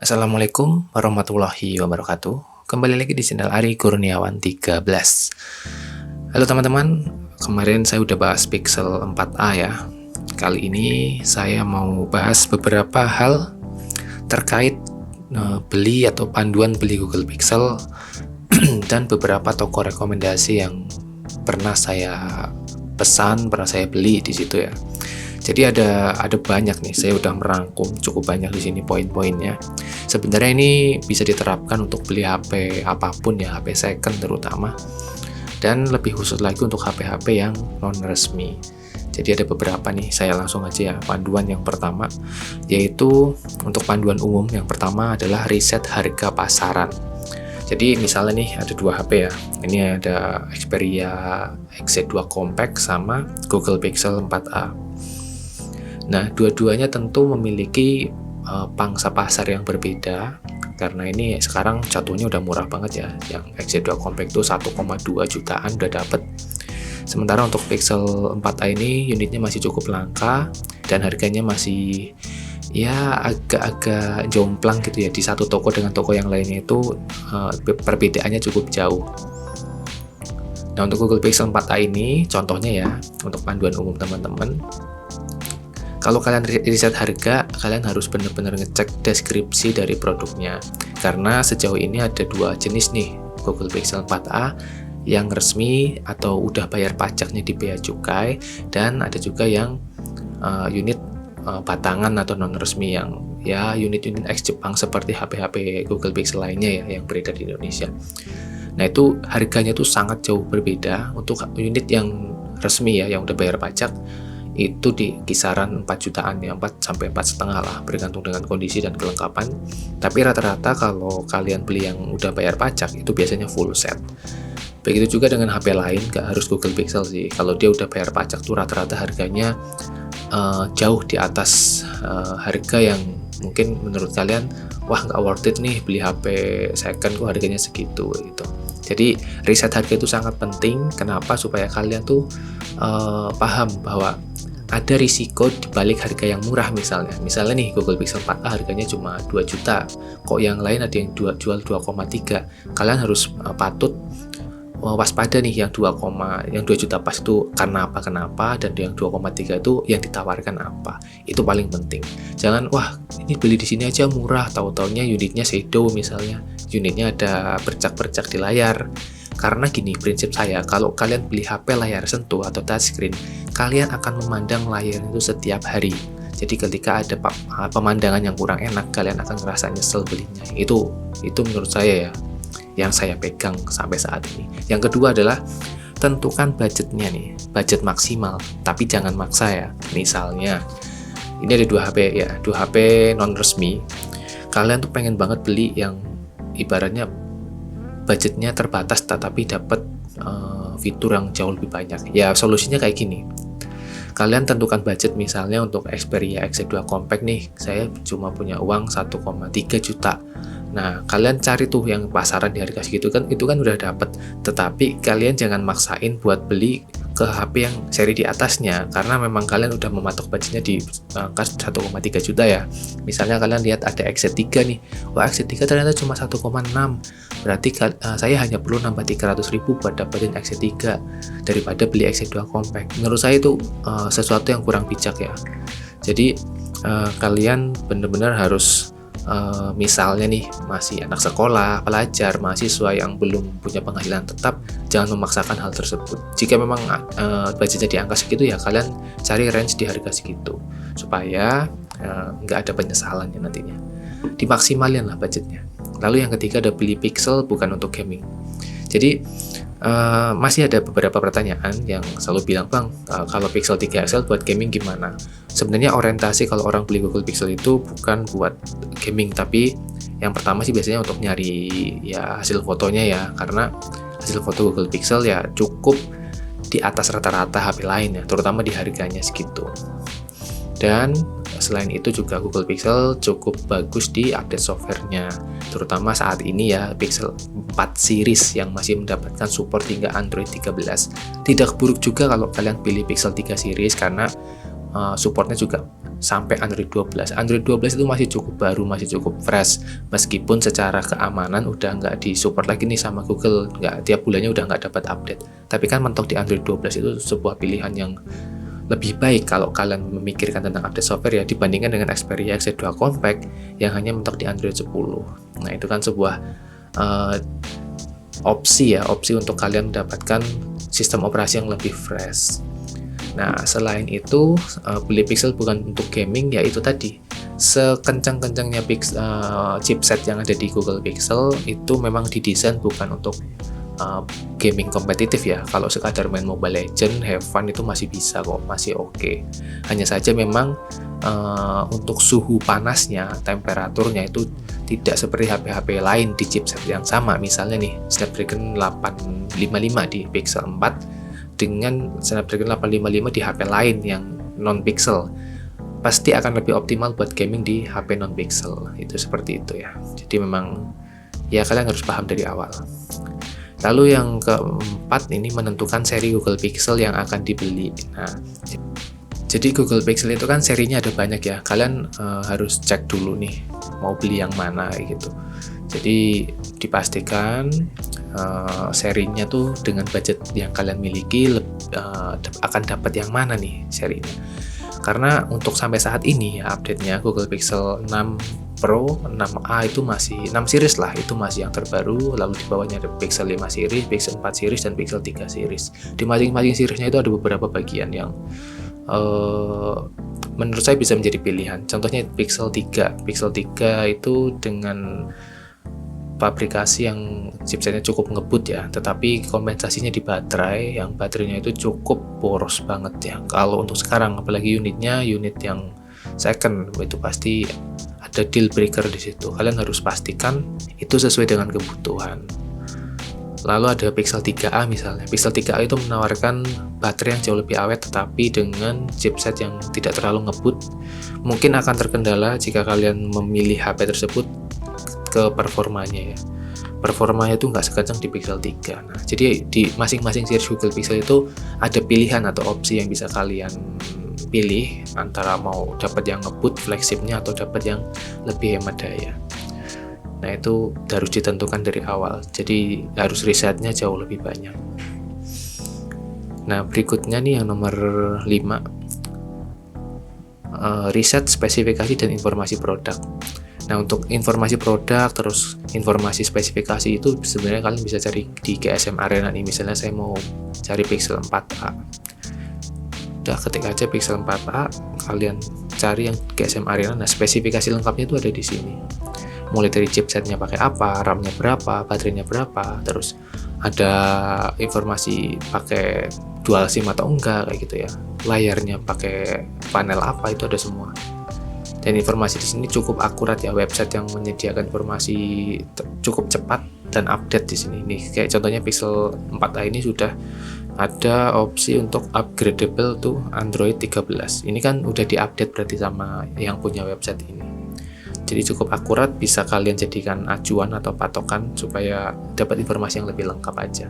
Assalamualaikum warahmatullahi wabarakatuh. Kembali lagi di channel Ari Kurniawan 13. Halo teman-teman, kemarin saya udah bahas Pixel 4a ya. Kali ini saya mau bahas beberapa hal terkait beli atau panduan beli Google Pixel dan beberapa toko rekomendasi yang pernah saya pesan, pernah saya beli di situ ya. Jadi ada banyak nih, saya udah merangkum cukup banyak di sini poin-poinnya. Sebenarnya ini bisa diterapkan untuk beli HP apapun ya, HP second terutama. Dan lebih khusus lagi untuk HP-HP yang non resmi. Jadi ada beberapa nih, saya langsung aja ya. Panduan yang pertama yaitu untuk panduan umum yang pertama adalah riset harga pasaran. Jadi misalnya nih ada dua HP ya. Ini ada Xperia XZ2 Compact sama Google Pixel 4a. Nah, dua-duanya tentu memiliki pangsa pasar yang berbeda karena ini sekarang jatuhnya udah murah banget ya. Yang XZ2 Compact itu 1,2 jutaan udah dapet. Sementara untuk Pixel 4a ini unitnya masih cukup langka dan harganya masih ya agak-agak jomplang gitu ya. Di satu toko dengan toko yang lainnya itu perbedaannya cukup jauh. Nah, untuk Google Pixel 4a ini contohnya ya, untuk panduan umum teman-teman, kalau kalian riset harga, kalian harus benar-benar ngecek deskripsi dari produknya. Karena sejauh ini ada dua jenis nih, Google Pixel 4a yang resmi atau udah bayar pajaknya di bea cukai, dan ada juga yang unit batangan atau non resmi yang ya unit-unit ex Jepang seperti HP-HP Google Pixel lainnya ya yang beredar di Indonesia. Nah, itu harganya tuh sangat jauh berbeda. Untuk unit yang resmi ya yang udah bayar pajak itu di kisaran 4 jutaan ya, 4 sampai 4,5 lah, bergantung dengan kondisi dan kelengkapan. Tapi rata-rata kalau kalian beli yang udah bayar pajak itu biasanya full set. Begitu juga dengan HP lain, gak harus Google Pixel sih. Kalau dia udah bayar pajak tuh rata-rata harganya jauh di atas harga yang mungkin menurut kalian wah nggak worth it nih beli HP second kok harganya segitu gitu. Jadi riset harga itu sangat penting. Kenapa? Supaya kalian tuh paham bahwa ada risiko di balik harga yang murah misalnya. Misalnya nih Google Pixel 4a harganya cuma 2 juta. Kok yang lain ada yang jual 2,3. Kalian harus patut waspada nih yang 2 juta pas itu karena apa dan yang 2,3 itu yang ditawarkan apa. Itu paling penting. Jangan wah ini beli di sini aja murah, tahu-taunya unitnya shadow misalnya. Unitnya ada bercak-bercak di layar. Karena gini prinsip saya, kalau kalian beli HP layar sentuh atau touchscreen, kalian akan memandang layar itu setiap hari. Jadi ketika ada pemandangan yang kurang enak, kalian akan ngerasa nyesel belinya. Itu menurut saya ya, yang saya pegang sampai saat ini. Yang kedua adalah tentukan budgetnya nih, budget maksimal, tapi jangan maksa ya. Misalnya, ini ada dua HP non resmi. Kalian tuh pengen banget beli yang ibaratnya budgetnya terbatas tetapi dapat fitur yang jauh lebih banyak. Ya solusinya kayak gini. Kalian tentukan budget misalnya untuk Xperia XZ2 Compact nih, saya cuma punya uang 1,3 juta. Nah, kalian cari tuh yang pasaran di harga segitu kan, itu kan udah dapat. Tetapi kalian jangan maksain buat beli ke HP yang seri di atasnya karena memang kalian udah mematok budgetnya di angka 1,3 juta ya. Misalnya kalian lihat ada XZ3 nih. Wah, XZ3 ternyata cuma 1,6. Berarti saya hanya perlu nambah 300.000 buat dapetin XZ3 daripada beli XZ2 Compact. Menurut saya itu sesuatu yang kurang bijak ya. Jadi kalian benar-benar harus misalnya nih masih anak sekolah, pelajar, mahasiswa yang belum punya penghasilan tetap, jangan memaksakan hal tersebut. Jika memang budgetnya di angka segitu ya kalian cari range di harga segitu supaya nggak ada penyesalannya nantinya. Dimaksimalin lah budgetnya. Lalu yang ketiga ada beli Pixel bukan untuk gaming. Jadi masih ada beberapa pertanyaan yang selalu bilang, bang, kalau Pixel 3 XL buat gaming gimana? Sebenarnya orientasi kalau orang beli Google Pixel itu bukan buat gaming, tapi yang pertama sih biasanya untuk nyari ya hasil fotonya ya, karena hasil foto Google Pixel ya cukup di atas rata-rata HP lain ya, terutama di harganya segitu. Dan selain itu juga Google Pixel cukup bagus di update softwarenya, terutama saat ini ya Pixel 4 series yang masih mendapatkan support hingga Android 13. Tidak buruk juga kalau kalian pilih Pixel 3 series karena supportnya juga sampai Android 12. Android 12 itu masih cukup baru, masih cukup fresh, meskipun secara keamanan udah nggak disupport lagi nih sama Google, nggak tiap bulannya udah nggak dapat update. Tapi kan mentok di Android 12 itu sebuah pilihan yang lebih baik kalau kalian memikirkan tentang update software ya, dibandingkan dengan Xperia XZ2 Compact yang hanya mentok di Android 10. Nah itu kan sebuah opsi untuk kalian mendapatkan sistem operasi yang lebih fresh. Nah, selain itu, beli Pixel bukan untuk gaming, yaitu tadi sekencang-kencangnya chipset yang ada di Google Pixel itu memang didesain bukan untuk gaming kompetitif ya. Kalau sekadar main Mobile Legends, have fun itu masih bisa kok, masih oke. Hanya saja memang untuk suhu panasnya, temperaturnya itu tidak seperti HP-HP lain di chipset yang sama. Misalnya nih, Snapdragon 855 di Pixel 4 dengan Snapdragon 855 di HP lain yang non-pixel, pasti akan lebih optimal buat gaming di HP non-pixel. Itu seperti itu ya. Jadi memang ya kalian harus paham dari awal. Lalu yang keempat ini menentukan seri Google Pixel yang akan dibeli. Nah, jadi Google Pixel itu kan serinya ada banyak ya. Kalian harus cek dulu nih mau beli yang mana gitu. Jadi dipastikan serinya tuh dengan budget yang kalian miliki akan dapat yang mana nih serinya. Karena untuk sampai saat ini ya update-nya Google Pixel 6 Pro, 6a itu masih 6 series lah, itu masih yang terbaru. Lalu di bawahnya ada Pixel 5 series, Pixel 4 series, dan Pixel 3 series. Di masing-masing seriesnya itu ada beberapa bagian yang menurut saya bisa menjadi pilihan. Contohnya Pixel 3. Pixel 3 itu dengan pabrikasi yang chipsetnya cukup ngebut ya, tetapi kompensasinya di baterai, yang baterainya itu cukup boros banget ya. Kalau untuk sekarang, apalagi unitnya unit yang second, itu pasti ada deal breaker di situ. Kalian harus pastikan itu sesuai dengan kebutuhan. Lalu ada Pixel 3a misalnya. Pixel 3a itu menawarkan baterai yang jauh lebih awet, tetapi dengan chipset yang tidak terlalu ngebut. Mungkin akan terkendala jika kalian memilih HP tersebut ke performanya ya. Performanya itu nggak sekencang di Pixel 3. Nah, jadi di masing-masing series Google Pixel itu ada pilihan atau opsi yang bisa kalian pilih antara mau dapat yang ngebut flagshipnya atau dapat yang lebih hemat daya. Nah, itu harus ditentukan dari awal. Jadi harus risetnya jauh lebih banyak. Nah, berikutnya nih yang nomor 5. Riset spesifikasi dan informasi produk. Nah, untuk informasi produk terus informasi spesifikasi itu sebenarnya kalian bisa cari di GSM Arena nih. Misalnya saya mau cari Pixel 4a. Udah ketik aja Pixel 4a, kalian cari yang GSM Arena. Nah, spesifikasi lengkapnya itu ada di sini. Mulai dari chipsetnya pakai apa, RAM-nya berapa, baterainya berapa, terus ada informasi pakai dual SIM atau enggak kayak gitu ya. Layarnya pakai panel apa, itu ada semua. Dan informasi di sini cukup akurat ya, website yang menyediakan informasi cukup cepat dan update di sini. Nih kayak contohnya Pixel 4a ini sudah ada opsi untuk upgradable to Android 13. Ini kan udah diupdate berarti sama yang punya website ini. Jadi cukup akurat, bisa kalian jadikan acuan atau patokan supaya dapat informasi yang lebih lengkap aja.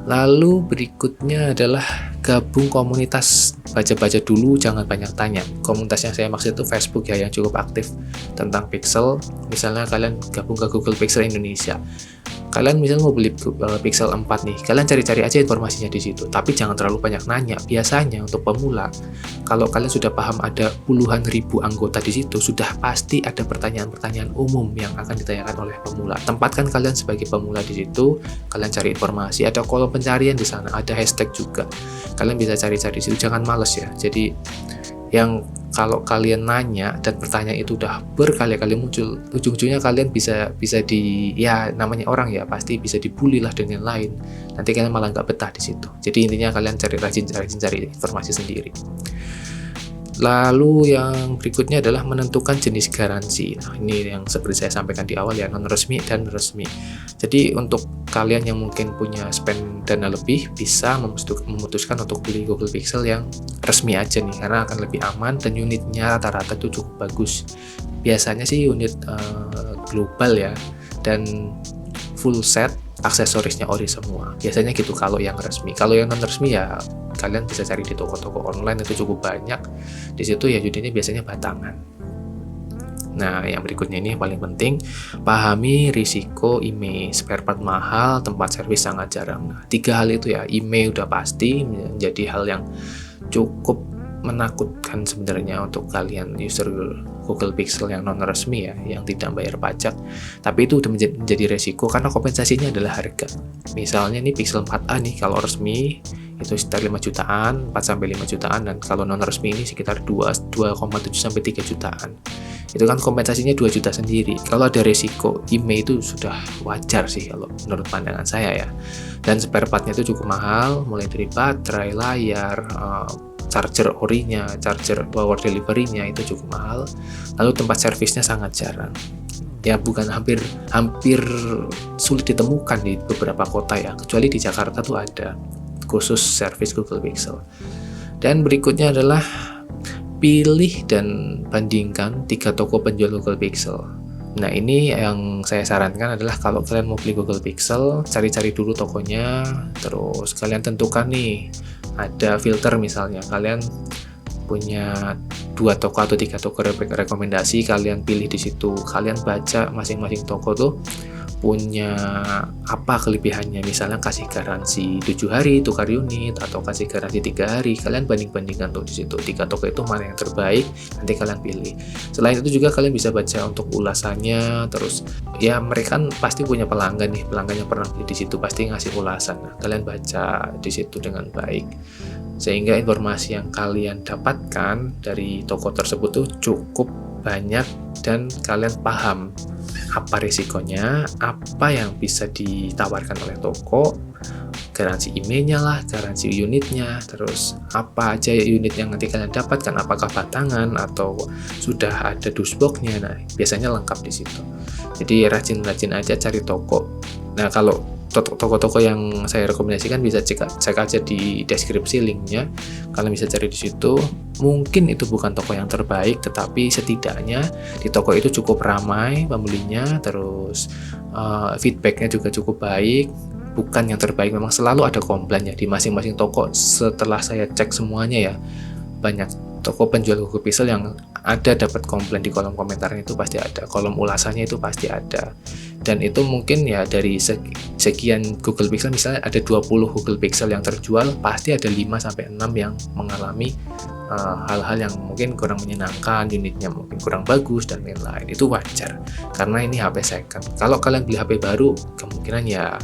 Lalu berikutnya adalah gabung komunitas. Baca-baca dulu, jangan banyak tanya. Komunitas yang saya maksud itu Facebook ya, yang cukup aktif tentang Pixel. Misalnya kalian gabung ke Google Pixel Indonesia. Kalian misalnya mau beli Pixel 4 nih, kalian cari-cari aja informasinya di situ. Tapi jangan terlalu banyak nanya. Biasanya untuk pemula, kalau kalian sudah paham ada puluhan ribu anggota di situ, sudah pasti ada pertanyaan-pertanyaan umum yang akan ditanyakan oleh pemula. Tempatkan kalian sebagai pemula di situ, kalian cari informasi, ada kolom pencarian di sana, ada hashtag juga. Kalian bisa cari-cari di situ, jangan males ya. Jadi yang kalau kalian nanya dan pertanyaan itu udah berkali-kali muncul, ujung-ujungnya kalian bisa di, ya namanya orang ya, pasti bisa dibully lah dengan lain. Nanti kalian malah nggak betah di situ. Jadi intinya kalian rajin cari informasi sendiri. Lalu yang berikutnya adalah menentukan jenis garansi. Nah, ini yang seperti saya sampaikan di awal ya, non resmi dan resmi. Jadi untuk kalian yang mungkin punya spend dana lebih, bisa memutuskan untuk beli Google Pixel yang resmi aja nih, karena akan lebih aman dan unitnya rata-rata itu cukup bagus. Biasanya sih unit global ya, dan full set, aksesorisnya ori semua. Biasanya gitu kalau yang resmi. Kalau yang non resmi ya kalian bisa cari di toko-toko online, itu cukup banyak. Di situ ya unitnya biasanya batangan. Nah, yang berikutnya ini yang paling penting, pahami risiko IMEI, spare part mahal, tempat servis sangat jarang. Nah, 3 hal itu ya, IMEI udah pasti menjadi hal yang cukup menakutkan sebenarnya untuk kalian user Google Pixel yang non resmi ya, yang tidak bayar pajak. Tapi itu udah menjadi resiko karena kompensasinya adalah harga. Misalnya nih Pixel 4a nih, kalau resmi itu sekitar 5 jutaan, 4 sampai 5 jutaan, dan kalau non resmi ini sekitar 2,7 sampai 3 jutaan. Itu kan kompensasinya 2 juta sendiri. Kalau ada resiko IMEI itu sudah wajar sih kalau menurut pandangan saya ya. Dan spare partnya itu cukup mahal, mulai dari baterai, layar, charger orinya, charger power delivery-nya itu cukup mahal. Lalu tempat servisnya sangat jarang. Ya bukan hampir sulit ditemukan di beberapa kota ya, kecuali di Jakarta tuh ada khusus servis Google Pixel. Dan berikutnya adalah pilih dan bandingkan 3 toko penjual Google Pixel. Nah, ini yang saya sarankan adalah kalau kalian mau beli Google Pixel, cari-cari dulu tokonya, terus kalian tentukan nih, ada filter misalnya, kalian punya 2 toko atau 3 toko rekomendasi, kalian pilih di situ, kalian baca masing-masing toko tuh punya apa kelebihannya, misalnya kasih garansi 7 hari tukar unit atau kasih garansi 3 hari, kalian banding-bandingkan tuh di situ 3 toko itu mana yang terbaik, nanti kalian pilih. Selain itu juga kalian bisa baca untuk ulasannya, terus ya mereka kan pasti punya pelanggan nih, pelanggan yang pernah beli di situ pasti ngasih ulasan. Nah, kalian baca di situ dengan baik sehingga informasi yang kalian dapatkan dari toko tersebut tuh cukup banyak dan kalian paham apa risikonya, apa yang bisa ditawarkan oleh toko, garansi IMEI-nya lah, garansi unitnya, terus apa aja unit yang nanti kalian dapatkan, apakah batangan atau sudah ada dusbox-nya. Nah, biasanya lengkap di situ. Jadi rajin-rajin aja cari toko. Nah, kalau toko-toko yang saya rekomendasikan bisa cek aja di deskripsi linknya. Kalian bisa cari di situ. Mungkin itu bukan toko yang terbaik, tetapi setidaknya di toko itu cukup ramai pembelinya, terus feedbacknya juga cukup baik. Bukan yang terbaik, memang selalu ada komplainnya di masing-masing toko. Setelah saya cek semuanya ya, banyak toko penjual Google Pixel yang ada dapat komplain di kolom komentarnya itu pasti ada, kolom ulasannya itu pasti ada. Dan itu mungkin ya dari sekian Google Pixel, misalnya ada 20 Google Pixel yang terjual, pasti ada 5 sampai 6 yang mengalami hal-hal yang mungkin kurang menyenangkan, unitnya mungkin kurang bagus dan lain-lain. Itu wajar karena ini HP second. Kalau kalian beli HP baru, kemungkinan ya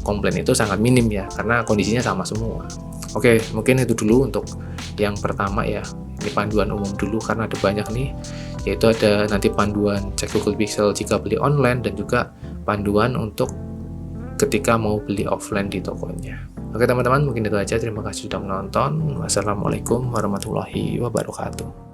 komplain itu sangat minim ya, karena kondisinya sama semua. Oke, mungkin itu dulu untuk yang pertama ya. Ini panduan umum dulu karena ada banyak nih, yaitu ada nanti panduan cek Google Pixel jika beli online dan juga panduan untuk ketika mau beli offline di tokonya. Oke teman-teman, mungkin itu aja. Terima kasih sudah menonton. Wassalamualaikum warahmatullahi wabarakatuh.